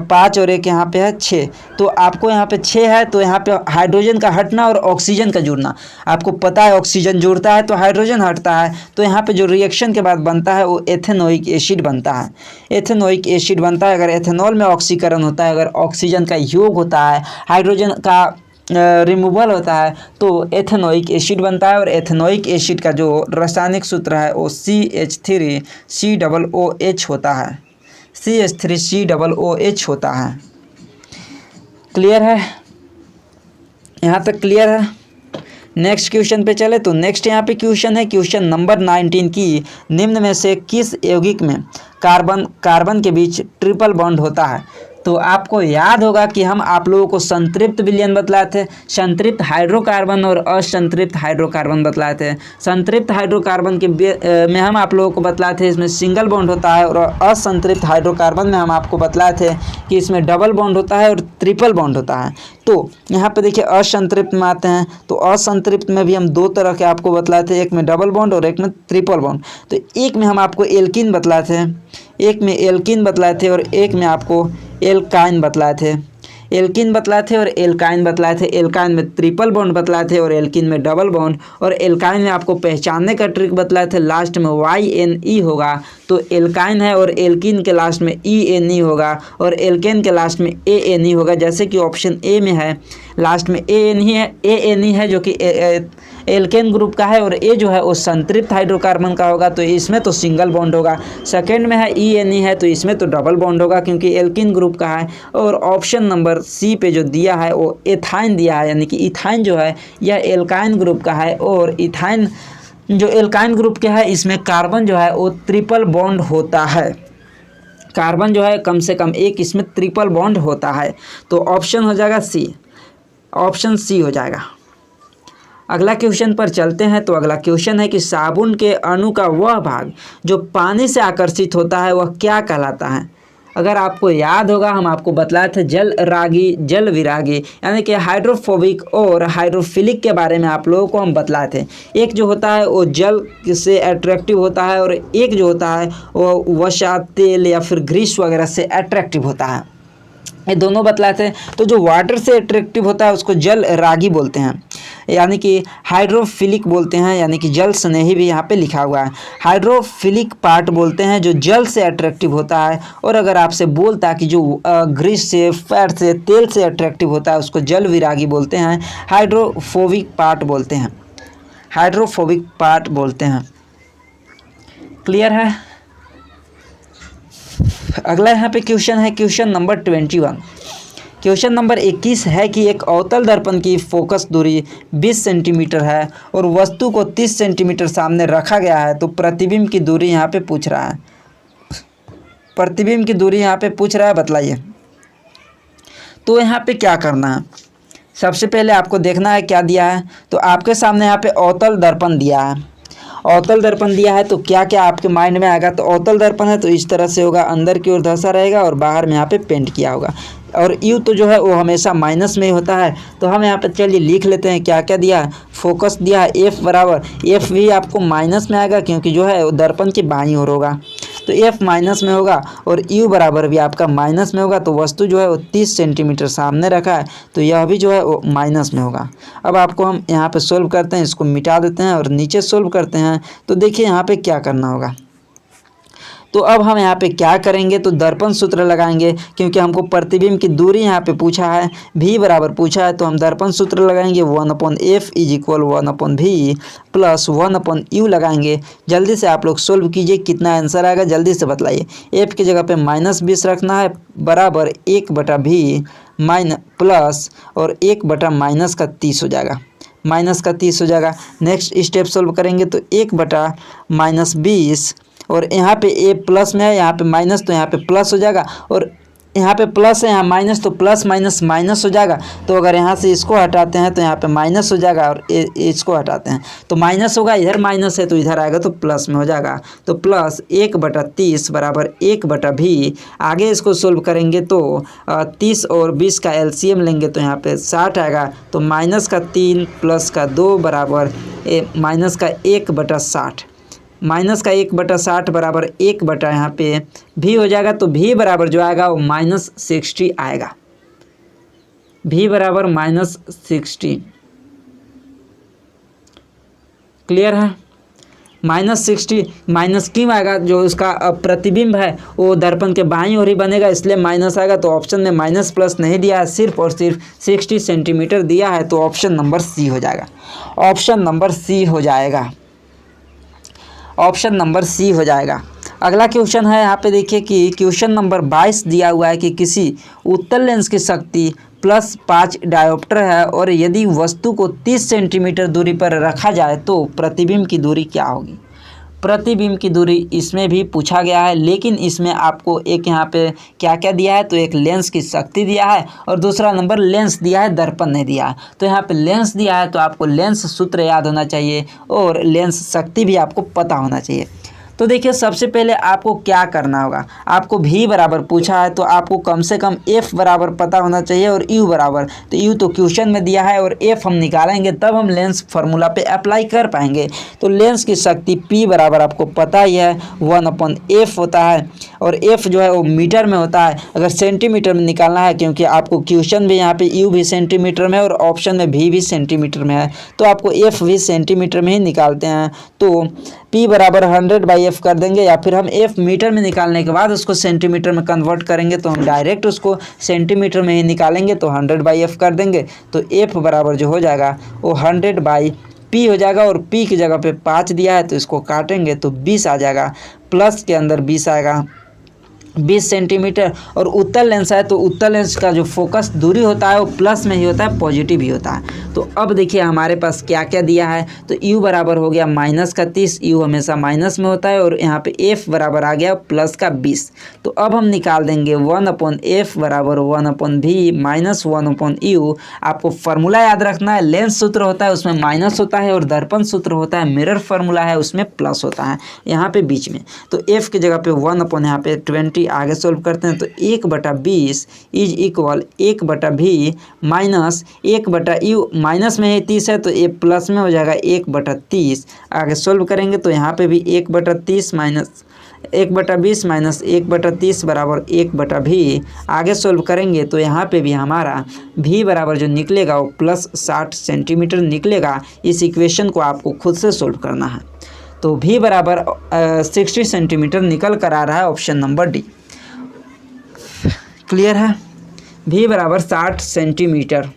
5 और एक यहाँ पे है 6। तो आपको यहाँ पे 6 है तो यहाँ पे हाइड्रोजन का हटना और ऑक्सीजन का जुड़ना। आपको पता है ऑक्सीजन जुड़ता है तो हाइड्रोजन हटता है, तो यहाँ पे जो रिएक्शन के बाद बनता है वो एथेनोइक एसिड बनता है। एथेनोइक एसिड बनता है अगर एथेनॉल में ऑक्सीकरण होता है, अगर ऑक्सीजन का योग होता है, हाइड्रोजन का रिमूवल होता है तो एथेनोइक एसिड बनता है। और एथेनोइक एसिड का जो रासायनिक सूत्र है वो CH3COOH होता है, CH3COOH होता है। क्लियर है, यहाँ तक क्लियर है। नेक्स्ट क्वेश्चन पे चले। तो नेक्स्ट यहाँ पे क्वेश्चन है क्वेश्चन नंबर 19 की निम्न में से किस यौगिक में कार्बन के बीच ट्रिपल बॉन्ड होता है। तो आपको याद होगा कि हम आप लोगों को संतृप्त विलयन बतलाए थे, संतृप्त हाइड्रोकार्बन और असंतृप्त हाइड्रोकार्बन बतलाए थे। संतृप्त हाइड्रोकार्बन के में हम आप लोगों को बतलाए थे इसमें सिंगल बॉन्ड होता है, और असंतृप्त हाइड्रोकार्बन में हम आपको बतलाए थे कि इसमें डबल बॉन्ड होता है और ट्रिपल बॉन्ड होता है। तो यहाँ पे देखिए असंतृप्त में आते हैं, तो असंतृप्त में भी हम 2 तरह के आपको बतलाए थे, एक में डबल बॉन्ड और एक में ट्रिपल बॉन्ड। तो एक में हम आपको एल्कीन बतलाए थे, एक में एल्कीन बतलाए थे और एक में आपको एल्काइन बतलाए थे। एल्किन बतलाए थे और एल्काइन बतलाए थे। एल्काइन में ट्रिपल बॉन्ड बतलाए थे और एल्किन में डबल बॉन्ड। और एल्काइन में आपको पहचानने का ट्रिक बतलाए थे, लास्ट में YNE होगा तो एल्काइन है, और एल्किन के लास्ट में ENE होगा और एल्केन के लास्ट में ANE होगा। जैसे कि ऑप्शन ए में है, लास्ट में ANE है जो कि एल्केन ग्रुप का है, और ए जो है वो संतृप्त हाइड्रोकार्बन का होगा, तो इसमें तो सिंगल बॉन्ड होगा। सेकंड में है ENE है तो इसमें तो डबल बॉन्ड होगा क्योंकि एल्किन ग्रुप का है। और ऑप्शन नंबर सी पे जो दिया है वो एथाइन दिया है, यानी कि इथाइन जो है यह एल्काइन ग्रुप का है, और इथाइन जो एल्काइन ग्रुप के है इसमें कार्बन जो है वो ट्रिपल बॉन्ड होता है। कार्बन जो है कम से कम एक इसमें ट्रिपल बॉन्ड होता है, तो ऑप्शन हो जाएगा सी, ऑप्शन सी हो जाएगा। अगला क्वेश्चन पर चलते हैं। तो अगला क्वेश्चन है कि साबुन के अणु का वह भाग जो पानी से आकर्षित होता है वह क्या कहलाता है। अगर आपको याद होगा हम आपको बतलाए थे जल विरागी यानी कि हाइड्रोफोबिक और हाइड्रोफिलिक के बारे में आप लोगों को हम बतलाए थे। एक जो होता है वो जल से अट्रैक्टिव होता है और एक जो होता है वो वसा, तेल या फिर ग्रीस वगैरह से अट्रैक्टिव होता है। ये दोनों बतलाए थे। तो जो वाटर से अट्रैक्टिव होता है उसको जल रागी बोलते हैं, यानी कि हाइड्रोफिलिक बोलते हैं, यानी कि जल स्नेही भी यहाँ पे लिखा हुआ है। हाइड्रोफिलिक पार्ट बोलते हैं जो जल से अट्रैक्टिव होता है। और अगर आपसे बोलता है कि जो ग्रीस से, फैट से, तेल से अट्रैक्टिव होता है उसको जल विरागी बोलते हैं, हाइड्रोफोबिक पार्ट बोलते हैं, हाइड्रोफोबिक पार्ट बोलते हैं। क्लियर है। अगला यहाँ पे क्वेश्चन है क्वेश्चन नंबर 21। क्वेश्चन नंबर 21 है कि एक अवतल दर्पण की फोकस दूरी 20 सेंटीमीटर है और वस्तु को 30 सेंटीमीटर सामने रखा गया है, तो प्रतिबिंब की दूरी यहाँ पे पूछ रहा है। प्रतिबिंब की दूरी यहाँ पे पूछ रहा है, बतलाइए। तो यहाँ पे क्या करना है, सबसे पहले आपको देखना है क्या दिया है। तो आपके सामने यहाँ पे अवतल दर्पण दिया है, अवतल दर्पण दिया है तो क्या क्या आपके माइंड में आएगा। तो अवतल दर्पण है तो इस तरह से होगा, अंदर की ओर धंसा रहेगा और बाहर में यहाँ पे पेंट किया होगा। और यू तो जो है वो हमेशा माइनस में ही होता है। तो हम यहाँ पे चलिए लिख लेते हैं क्या क्या दिया है। फोकस दिया है F बराबर, F भी आपको माइनस में आएगा क्योंकि जो है वो दर्पण की बाईं ओर होगा, तो F माइनस में होगा। और U बराबर भी आपका माइनस में होगा, तो वस्तु जो है वो 30 सेंटीमीटर सामने रखा है तो यह भी जो है वो माइनस में होगा। अब आपको हम यहाँ पे सोल्व करते हैं, इसको मिटा देते हैं और नीचे सोल्व करते हैं। तो देखिए यहाँ पे क्या करना होगा। तो अब हम यहाँ पे क्या करेंगे, तो दर्पण सूत्र लगाएंगे क्योंकि हमको प्रतिबिंब की दूरी यहाँ पे पूछा है, V बराबर पूछा है, तो हम दर्पण सूत्र लगाएंगे 1/f = 1/v प्लस 1/u लगाएंगे। जल्दी से आप लोग सोल्व कीजिए, कितना आंसर आएगा जल्दी से बतलाइए। f की जगह पे -20 रखना है बराबर 1/v माइनस प्लस और 1/-30 हो जाएगा, -30 हो जाएगा। नेक्स्ट स्टेप सोल्व करेंगे तो 1/-20 और यहाँ पे ए प्लस में है, यहाँ पे माइनस तो यहाँ पे प्लस हो जाएगा, और यहाँ पे प्लस है यहाँ माइनस तो प्लस माइनस माइनस हो जाएगा। तो अगर यहाँ से इसको हटाते हैं तो यहाँ पे माइनस हो जाएगा और इसको हटाते हैं तो माइनस होगा, इधर माइनस है तो इधर आएगा तो प्लस में हो जाएगा। तो प्लस 1/30 बराबर 1/v। आगे इसको सोल्व करेंगे तो 30 और 20 का LCM लेंगे तो यहाँ पे 60 आएगा। तो -3 + 2 बराबर -1/60, -1/60 बराबर 1/ यहाँ पे v हो जाएगा। तो v बराबर जो आएगा वो -60 आएगा, v बराबर -60। क्लियर है। -60 माइनस क्यों आएगा, जो उसका प्रतिबिंब है वो दर्पण के बाईं ओर ही बनेगा इसलिए माइनस आएगा। तो ऑप्शन में माइनस प्लस नहीं दिया है, सिर्फ और सिर्फ 60 सेंटीमीटर दिया है, तो ऑप्शन नंबर सी हो जाएगा, ऑप्शन नंबर सी हो जाएगा, ऑप्शन नंबर सी हो जाएगा। अगला क्वेश्चन है यहाँ पे देखिए कि क्वेश्चन नंबर 22 दिया हुआ है कि किसी उत्तल लेंस की शक्ति +5 डायोप्टर है और यदि वस्तु को 30 सेंटीमीटर दूरी पर रखा जाए तो प्रतिबिंब की दूरी क्या होगी। प्रतिबिंब की दूरी इसमें भी पूछा गया है, लेकिन इसमें आपको एक यहाँ पे क्या क्या दिया है, तो एक लेंस की शक्ति दिया है और दूसरा नंबर लेंस दिया है, दर्पण नहीं दिया है। तो यहाँ पे लेंस दिया है तो आपको लेंस सूत्र याद होना चाहिए और लेंस शक्ति भी आपको पता होना चाहिए। तो देखिए सबसे पहले आपको क्या करना होगा, आपको v बराबर पूछा है तो आपको कम से कम f बराबर पता होना चाहिए और u बराबर, तो u तो क्वेश्चन में दिया है और f हम निकालेंगे तब हम लेंस फार्मूला पे अप्लाई कर पाएंगे। तो लेंस की शक्ति p बराबर आपको पता ही है 1/f होता है और एफ जो है वो मीटर में होता है। अगर सेंटीमीटर में निकालना है, क्योंकि आपको क्वेश्चन भी यहाँ पे यू भी सेंटीमीटर में और ऑप्शन में भी सेंटीमीटर में है, तो आपको एफ भी सेंटीमीटर में ही निकालते हैं। तो P बराबर 100/f कर देंगे, या फिर हम f मीटर में निकालने के बाद उसको सेंटीमीटर में कन्वर्ट करेंगे, तो हम डायरेक्ट उसको सेंटीमीटर में ही निकालेंगे, तो 100/f कर देंगे। तो f बराबर जो हो जाएगा वो 100/p हो जाएगा, और p की जगह पे 5 दिया है तो इसको काटेंगे तो 20 आ जाएगा, प्लस के अंदर 20 आएगा, 20 सेंटीमीटर। और उत्तल लेंस है तो उत्तल लेंस का जो फोकस दूरी होता है वो प्लस में ही होता है, पॉजिटिव ही होता है। तो अब देखिए हमारे पास क्या क्या दिया है, तो u बराबर हो गया -30, u हमेशा माइनस में होता है, और यहाँ पे f बराबर आ गया +20। तो अब हम निकाल देंगे 1/f बराबर 1/v माइनस 1/u। आपको फार्मूला याद रखना है, लेंस सूत्र होता है उसमें माइनस होता है, और दर्पण सूत्र होता है, मिरर फार्मूला है उसमें प्लस होता है यहाँ पे बीच में। तो f की जगह पे 1/ यहाँ पे 20 आगे सोल्व करते हैं, तो 1/20 is equal 1/v minus 1/u, minus में ही 30 है तो ये प्लस में हो जाएगा 1/30। आगे सोल्व करेंगे तो यहाँ पे भी 1/30 माइनस 1/20 माइनस 1/30 बराबर 1/v। आगे सोल्व करेंगे तो यहाँ पे भी हमारा v बराबर जो निकलेगा वो +60 सेंटीमीटर निकलेगा। इस इक्वेशन को आपको खुद से सोल्व करना है। तो v बराबर 60 सेंटीमीटर निकल कर आ रहा है, ऑप्शन नंबर डी। क्लियर है, v बराबर 60 सेंटीमीटर।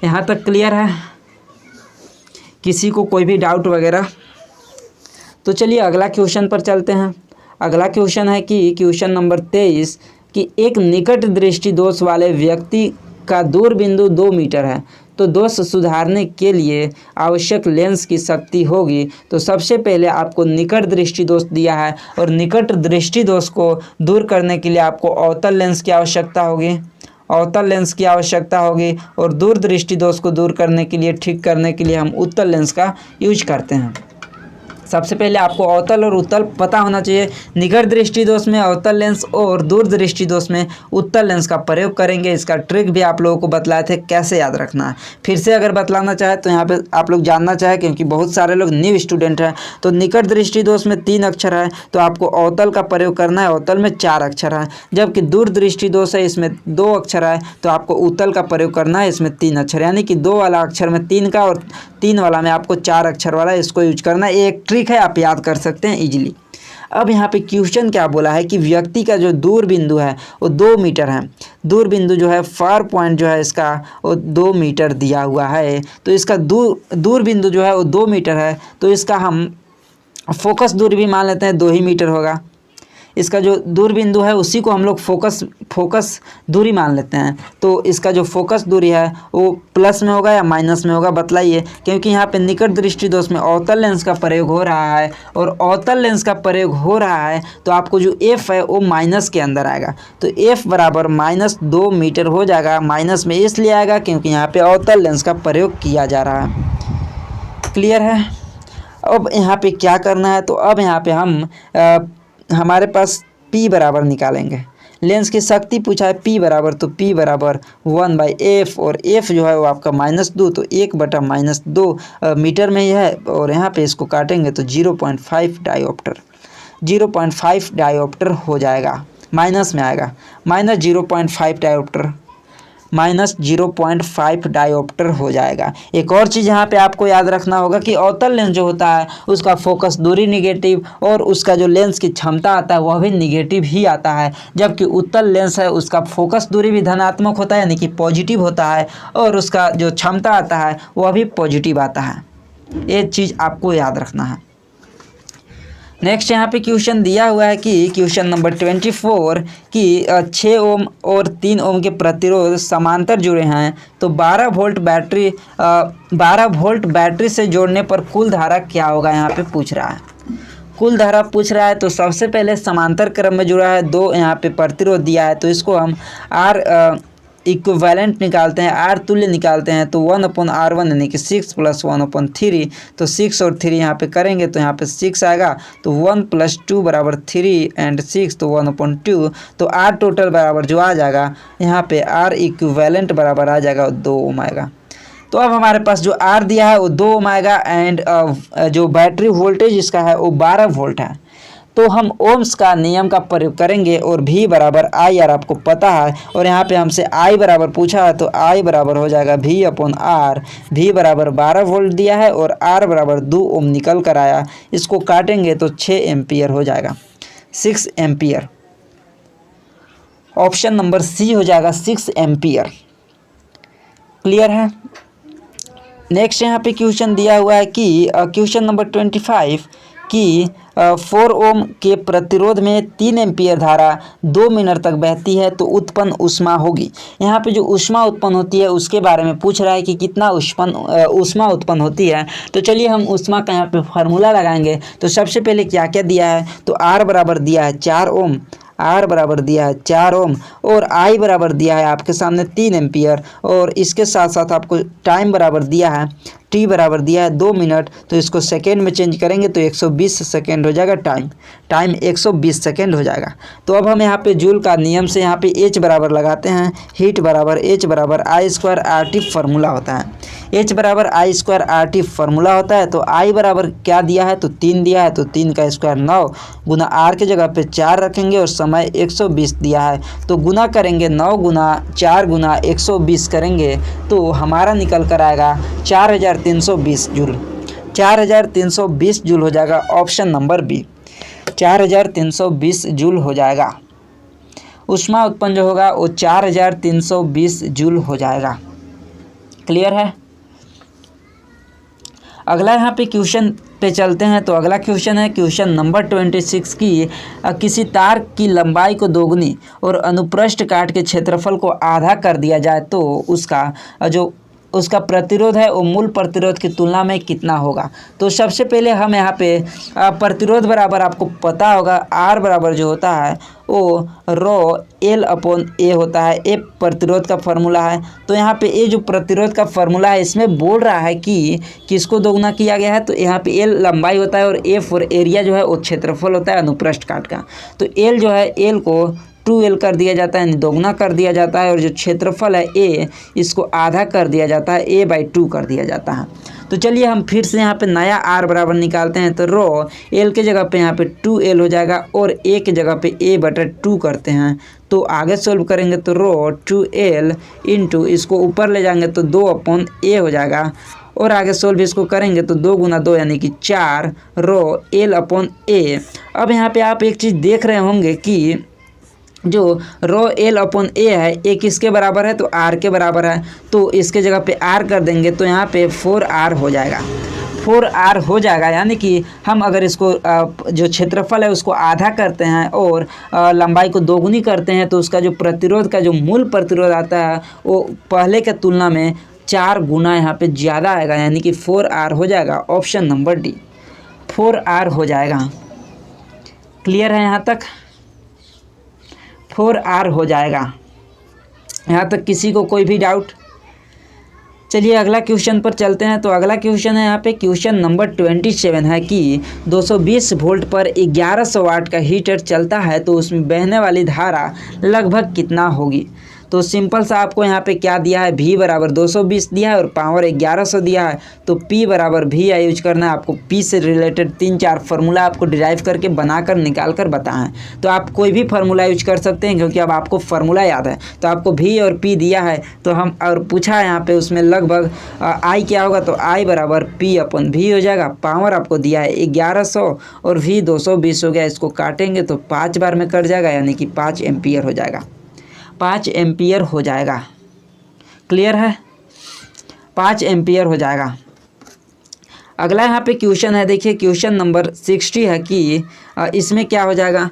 यहाँ तक क्लियर है? किसी को कोई भी डाउट वगैरह? तो चलिए अगला क्वेश्चन पर चलते हैं। अगला क्वेश्चन है कि क्वेश्चन नंबर 23 कि एक निकट दृष्टि दोष वाले व्यक्ति का दूर बिंदु 2 मीटर है, तो दोष सुधारने के लिए आवश्यक लेंस की शक्ति होगी। तो सबसे पहले आपको निकट दृष्टि दोष दिया है, और निकट दृष्टि दोष को दूर करने के लिए आपको अवतल लेंस की आवश्यकता होगी, अवतल लेंस की आवश्यकता होगी, और दूर दृष्टि दोष को दूर करने के लिए, ठीक करने के लिए हम उत्तल लेंस का यूज करते हैं। सबसे पहले आपको अवतल और उत्तल पता होना चाहिए। निकट दृष्टि दोष में अवतल लेंस और दूर दृष्टि दोष में उत्तल लेंस का प्रयोग करेंगे। इसका ट्रिक भी आप लोगों को बतलाए थे कैसे याद रखना है। फिर से अगर बतलाना चाहे तो यहाँ पे आप लोग जानना चाहे, क्योंकि बहुत सारे लोग न्यू स्टूडेंट हैं। तो निकट दृष्टि दोष में 3 अक्षर है तो आपको अवतल का प्रयोग करना है, अवतल में 4 अक्षर है। जबकि दूर दृष्टि दोष है इसमें 2 अक्षर है तो आपको उत्तल का प्रयोग करना है, इसमें 3 अक्षर, यानी कि 2 वाला अक्षर में 3 का और 3 वाला में आपको 4 अक्षर वाला, इसको यूज करना है। एक ट्रिक है, आप याद कर सकते हैं इजीली। अब यहाँ पे क्वेश्चन क्या बोला है कि व्यक्ति का जो दूर बिंदु है वो 2 मीटर है। दूर बिंदु जो है फार पॉइंट जो है इसका वो 2 मीटर दिया हुआ है। तो इसका दूर बिंदु जो है वो 2 मीटर है, तो इसका हम फोकस दूरी भी मान लेते हैं 2 ही मीटर होगा। इसका जो दूर बिंदु है उसी को हम लोग फोकस दूरी मान लेते हैं। तो इसका जो फोकस दूरी है वो प्लस में होगा या माइनस में होगा, बतलाइए। क्योंकि यहाँ पे निकट दृष्टि दोष में अवतल लेंस का प्रयोग हो रहा है, और अवतल लेंस का प्रयोग हो रहा है तो आपको जो f है वो माइनस के अंदर आएगा। तो f बराबर -2 मीटर हो जाएगा। माइनस में इसलिए आएगा क्योंकि यहाँ पे अवतल लेंस का प्रयोग किया जा रहा है। क्लियर है? अब यहाँ पे क्या करना है, तो अब यहाँ पे हम हमारे पास P बराबर निकालेंगे। लेंस की शक्ति पूछा है P बराबर, तो P बराबर 1/f, और f जो है वो आपका -2, तो 1/-2 मीटर में ही है। और यहाँ पे इसको काटेंगे तो 0.5 डायोप्टर, 0.5 डायोप्टर हो जाएगा, माइनस में आएगा, -0.5 डायोप्टर, -0.5 डायोप्टर हो जाएगा। एक और चीज़ यहाँ पे आपको याद रखना होगा कि अवतल लेंस जो होता है उसका फोकस दूरी निगेटिव, और उसका जो लेंस की क्षमता आता है वह भी निगेटिव ही आता है। जबकि उत्तल लेंस है उसका फोकस दूरी भी धनात्मक होता है, यानी कि पॉजिटिव होता है, और उसका जो क्षमता आता है वह भी पॉजिटिव आता है। ये चीज़ आपको याद रखना है। नेक्स्ट यहाँ पे क्वेश्चन दिया हुआ है कि क्वेश्चन नंबर 24 कि 6 ओम और 3 ओम के प्रतिरोध समांतर जुड़े हैं, तो 12 वोल्ट बैटरी से जोड़ने पर कुल धारा क्या होगा, यहाँ पे पूछ रहा है। कुल धारा पूछ रहा है तो सबसे पहले समांतर क्रम में जुड़ा है, 2 यहाँ पे प्रतिरोध दिया है, तो इसको हम R इक्विवेलेंट निकालते हैं, R तुल्य निकालते हैं। तो 1/R1 यानी कि 6 + 1/3, तो 6 और 3 यहाँ पे करेंगे तो यहाँ पे 6 आएगा। तो 1 + 2 बराबर 3 एंड 6, तो 1/2। तो R टोटल बराबर जो आ जाएगा यहाँ पे R इक्विवेलेंट बराबर आ जाएगा 2 ओम आएगा। तो अब हमारे पास जो R दिया है वो 2 ओम आएगा, एंड जो बैटरी वोल्टेज इसका है वो 12 वोल्ट है। तो हम ओम्स का नियम का प्रयोग करेंगे और V बराबर आई आर आपको पता है, और यहाँ पे हमसे I बराबर पूछा है तो I बराबर हो जाएगा V अपॉन R। V बराबर 12 वोल्ट दिया है और R बराबर 2 ओम निकल कर आया, इसको काटेंगे तो 6 एम्पियर हो जाएगा, 6 एम्पियर। ऑप्शन नंबर सी हो जाएगा 6 एम्पियर। क्लियर है। नेक्स्ट यहाँ पे क्वेश्चन दिया हुआ है कि क्वेश्चन नंबर 25 कि 4 ओम के प्रतिरोध में 3 एम्पियर धारा 2 मिनट तक बहती है तो उत्पन्न ऊष्मा होगी। यहाँ पे जो ऊष्मा उत्पन्न होती है उसके बारे में पूछ रहा है कि कितना ऊष्मा उत्पन्न होती है। तो चलिए हम ऊष्मा का यहाँ पे फार्मूला लगाएंगे। तो सबसे पहले क्या क्या दिया है, तो R बराबर दिया है 4 ओम, R बराबर दिया है 4 ओम, और I बराबर दिया है आपके सामने 3 एम्पियर, और इसके साथ साथ आपको टाइम बराबर दिया है, T बराबर दिया है 2 मिनट। तो इसको सेकेंड में चेंज करेंगे तो 120 सेकेंड हो जाएगा, टाइम 120 सेकेंड हो जाएगा। तो अब हम यहाँ पे जूल का नियम से यहाँ पे H बराबर लगाते हैं, हीट बराबर H बराबर I स्क्वायर RT फार्मूला होता है, H बराबर I स्क्वायर RT फार्मूला होता है। तो I बराबर क्या दिया है, तो 3 दिया है, तो 3 का स्क्वायर 9 गुना R के जगह पे 4 रखेंगे और समय 120 दिया है, तो गुना करेंगे 9 गुना 4 गुना 120 करेंगे तो हमारा निकल कर आएगा 4320 जूल, 4320 जूल हो जाएगा। ऑप्शन नंबर बी 4320 जूल हो जाएगा। ऊष्मा उत्पन्न जो होगा वो 4320 जूल हो जाएगा। क्लियर है। अगला यहाँ पे क्वेश्चन पे चलते हैं। तो अगला क्वेश्चन है क्वेश्चन नंबर 26 की किसी तार की लंबाई को दोगुनी और अनुप्रस्थ काट के क्षेत्रफल को आधा कर दिया जाए तो उसका प्रतिरोध है वो मूल प्रतिरोध की तुलना में कितना होगा। तो सबसे पहले हम यहाँ पे प्रतिरोध बराबर आपको पता होगा R बराबर जो होता है वो रो L अपॉन A होता है, A प्रतिरोध का फार्मूला है। तो यहाँ पे A जो प्रतिरोध का फार्मूला है इसमें बोल रहा है कि किसको दोगुना किया गया है, तो यहाँ पे L लंबाई होता है और A फॉर एरिया जो है वो क्षेत्रफल होता है अनुप्रस्थ काट का। तो L जो है L को 2L कर दिया जाता है, यानी दोगुना कर दिया जाता है, और जो क्षेत्रफल है A इसको आधा कर दिया जाता है, A/2 कर दिया जाता है। तो चलिए हम फिर से यहाँ पे नया R बराबर निकालते हैं। तो रो L के जगह पे यहाँ पे 2L हो जाएगा और A के जगह पे A/2 करते हैं। तो आगे सोल्व करेंगे तो रो 2L इंटू इसको ऊपर ले जाएंगे तो 2/A हो जाएगा, और आगे सोल्व इसको करेंगे तो 2 गुना 2 यानी कि 4 रो L/A। अब यहाँ पे आप एक चीज़ देख रहे होंगे कि जो रो L/A है ये किसके बराबर है, तो R के बराबर है। तो इसके जगह पे R कर देंगे तो यहाँ पे 4R हो जाएगा, 4R हो जाएगा। यानी कि हम अगर इसको जो क्षेत्रफल है उसको आधा करते हैं और लंबाई को दोगुनी करते हैं तो उसका जो प्रतिरोध का जो मूल प्रतिरोध आता है वो पहले के तुलना में 4 गुना यहाँ पे ज़्यादा आएगा, यानी कि 4R हो जाएगा। ऑप्शन नंबर डी 4R हो जाएगा। क्लियर है यहाँ तक, 4R हो जाएगा। यहाँ तक किसी को कोई भी डाउट। चलिए अगला क्वेश्चन पर चलते हैं। तो अगला क्वेश्चन है यहाँ पे क्वेश्चन नंबर 27 है कि 220 वोल्ट पर 1100 वाट का हीटर चलता है तो उसमें बहने वाली धारा लगभग कितना होगी। तो सिंपल सा आपको यहाँ पे क्या दिया है, V बराबर 220 दिया है और पावर 1100 दिया है। तो P बराबर V आई यूज करना है आपको। P से रिलेटेड 3-4 फार्मूला आपको डिराइव करके बनाकर निकाल कर बताएं। तो आप कोई भी फार्मूला यूज कर सकते हैं क्योंकि अब आपको फार्मूला याद है। तो आपको V और P दिया है तो हम और पूछा है यहाँ पे उसमें लगभग I क्या होगा, तो I बराबर P/V हो जाएगा। पावर आपको दिया है 1100 और V 220 हो गया। इसको काटेंगे तो 5 बार में कट जाएगा, यानी कि 5 एम्पियर हो जाएगा, 5 एम्पियर हो जाएगा। क्लियर है, 5 एम्पियर हो जाएगा। अगला यहाँ पे क्वेश्चन है, देखिए क्वेश्चन नंबर 60 है कि इसमें क्या हो जाएगा।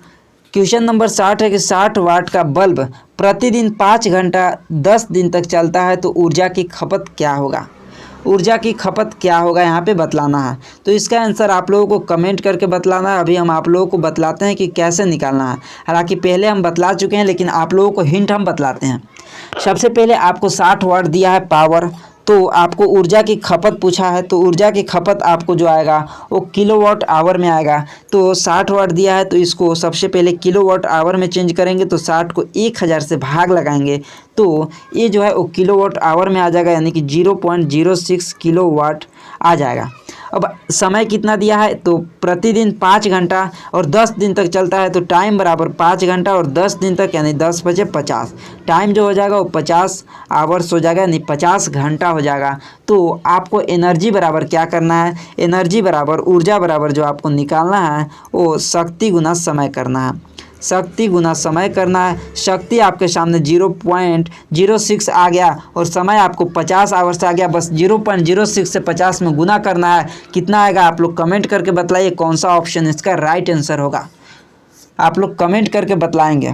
क्वेश्चन नंबर 60 है कि 60 वाट का बल्ब प्रतिदिन 5 घंटा 10 दिन तक चलता है तो ऊर्जा की खपत क्या होगा। ऊर्जा की खपत क्या होगा यहाँ पे बतलाना है। तो इसका आंसर आप लोगों को कमेंट करके बतलाना है। अभी हम आप लोगों को बतलाते हैं कि कैसे निकालना है। हालांकि पहले हम बतला चुके हैं लेकिन आप लोगों को हिंट हम बतलाते हैं। सबसे पहले आपको 60 वाट दिया है पावर, तो आपको ऊर्जा की खपत पूछा है। तो ऊर्जा की खपत आपको जो आएगा वो किलोवाट आवर में आएगा। तो 60 वाट दिया है तो इसको सबसे पहले किलोवाट आवर में चेंज करेंगे। तो 60 को 1000 से भाग लगाएंगे तो ये जो है वो किलोवाट आवर में आ जाएगा, यानी कि 0.06 किलोवाट आ जाएगा। अब समय कितना दिया है तो प्रतिदिन 5 घंटा और 10 दिन तक चलता है, तो टाइम बराबर 5 घंटा और 10 दिन तक यानी 10 बजे 50, टाइम जो हो जाएगा वो 50 आवर्स हो जाएगा यानी 50 घंटा हो जाएगा। तो आपको एनर्जी बराबर क्या करना है, एनर्जी बराबर ऊर्जा बराबर जो आपको निकालना है वो शक्ति गुना समय करना है, शक्ति गुना समय करना है। शक्ति आपके सामने 0.06 आ गया और समय आपको 50 आवर्स आ गया, बस 0.06 से 50 में गुना करना है। कितना आएगा आप लोग कमेंट करके बताइए कौन सा ऑप्शन इसका राइट आंसर होगा, आप लोग कमेंट करके बतलाएंगे।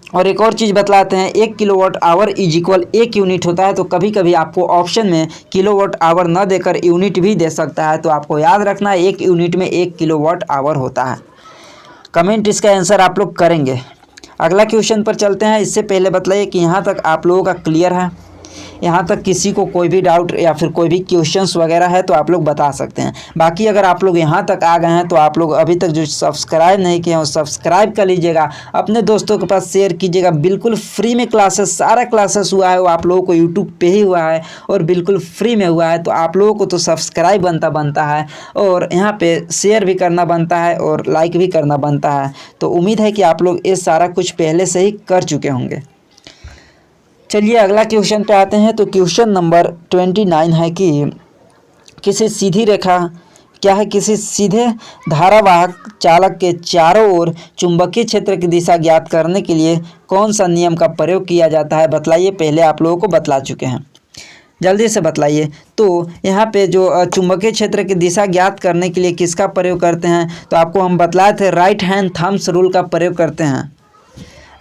और एक और चीज़ बतलाते हैं, 1 kilowatt hour is equal 1 unit होता है, तो कभी कभी आपको ऑप्शन में किलोवाट आवर न देकर यूनिट भी दे सकता है, तो आपको याद रखना है 1 यूनिट में 1 किलोवाट आवर होता है। कमेंट इसका आंसर आप लोग करेंगे। अगला क्वेश्चन पर चलते हैं। इससे पहले बताइए कि यहाँ तक आप लोगों का क्लियर है, यहाँ तक किसी को कोई भी डाउट या फिर कोई भी क्वेश्चंस वगैरह है तो आप लोग बता सकते हैं। बाकी अगर आप लोग यहाँ तक आ गए हैं तो आप लोग अभी तक जो सब्सक्राइब नहीं किए हैं वो सब्सक्राइब कर लीजिएगा, अपने दोस्तों के पास शेयर कीजिएगा। बिल्कुल फ्री में क्लासेस, सारा क्लासेस हुआ है वो आप लोगों को यूट्यूब पे ही हुआ है और बिल्कुल फ्री में हुआ है, तो आप लोगों को तो सब्सक्राइब बनता है और यहाँ पर शेयर भी करना बनता है और लाइक भी करना बनता है। तो उम्मीद है कि आप लोग ये सारा कुछ पहले से ही कर चुके होंगे। चलिए अगला क्वेश्चन पे आते हैं। तो क्वेश्चन नंबर 29 है कि किसी सीधी रेखा क्या है, किसी सीधे धारावाहक चालक के चारों ओर चुंबकीय क्षेत्र की दिशा ज्ञात करने के लिए कौन सा नियम का प्रयोग किया जाता है, बतलाइए। पहले आप लोगों को बतला चुके हैं, जल्दी से बतलाइए। तो यहाँ पे जो चुंबकीय क्षेत्र की दिशा ज्ञात करने के लिए किसका प्रयोग करते हैं, तो आपको हम बतलाए थे राइट हैंड थम्स रूल का प्रयोग करते हैं,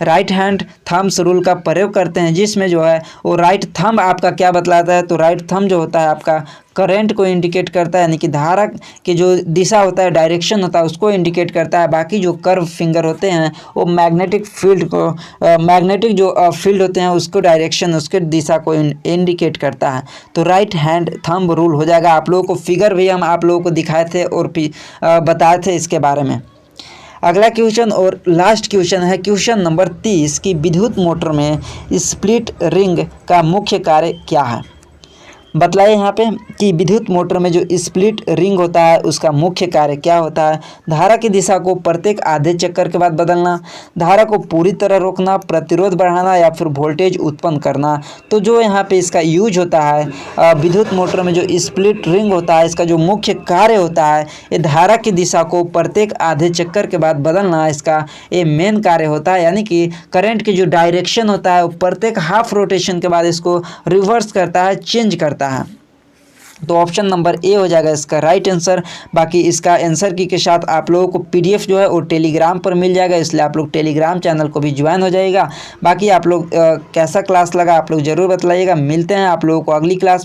राइट हैंड थम्स रूल का प्रयोग करते हैं, जिसमें जो है वो राइट थंब आपका क्या बतलाता है, तो राइट थंब जो होता है आपका करंट को इंडिकेट करता है, यानी कि धारा की जो दिशा होता है, डायरेक्शन होता है, उसको इंडिकेट करता है। बाकी जो कर्व फिंगर होते हैं वो मैग्नेटिक फील्ड को, मैग्नेटिक जो फील्ड होते हैं उसको डायरेक्शन, उसके दिशा को इंडिकेट करता है। तो राइट हैंड थंब रूल हो जाएगा। आप लोगों को फिगर भी हम आप लोगों को दिखाए थे और बताए थे इसके बारे में। अगला क्वेश्चन और लास्ट क्वेश्चन है क्वेश्चन नंबर 30 की विद्युत मोटर में स्प्लिट रिंग का मुख्य कार्य क्या है, बतलाइए यहाँ पे कि विद्युत मोटर में जो स्प्लिट रिंग होता है उसका मुख्य कार्य क्या होता है। धारा की दिशा को प्रत्येक आधे चक्कर के बाद बदलना, धारा को पूरी तरह रोकना, प्रतिरोध बढ़ाना या फिर वोल्टेज उत्पन्न करना। तो जो यहाँ पे इसका यूज होता है विद्युत मोटर में जो स्प्लिट रिंग होता है, इसका जो मुख्य कार्य होता है ये धारा की दिशा को प्रत्येक आधे चक्कर के बाद बदलना, इसका ये मेन कार्य होता है। यानी कि करंट की जो डायरेक्शन होता है वो प्रत्येक हाफ रोटेशन के बाद इसको रिवर्स करता है, चेंज करता है। तो ऑप्शन नंबर ए हो जाएगा इसका राइट आंसर। बाकी इसका आंसर की के साथ आप लोगों को पीडीएफ जो है वो टेलीग्राम पर मिल जाएगा, इसलिए आप लोग टेलीग्राम चैनल को भी ज्वाइन हो जाएगा। बाकी आप लोग कैसा क्लास लगा आप लोग ज़रूर बतलाइएगा। मिलते हैं आप लोगों को अगली क्लास में।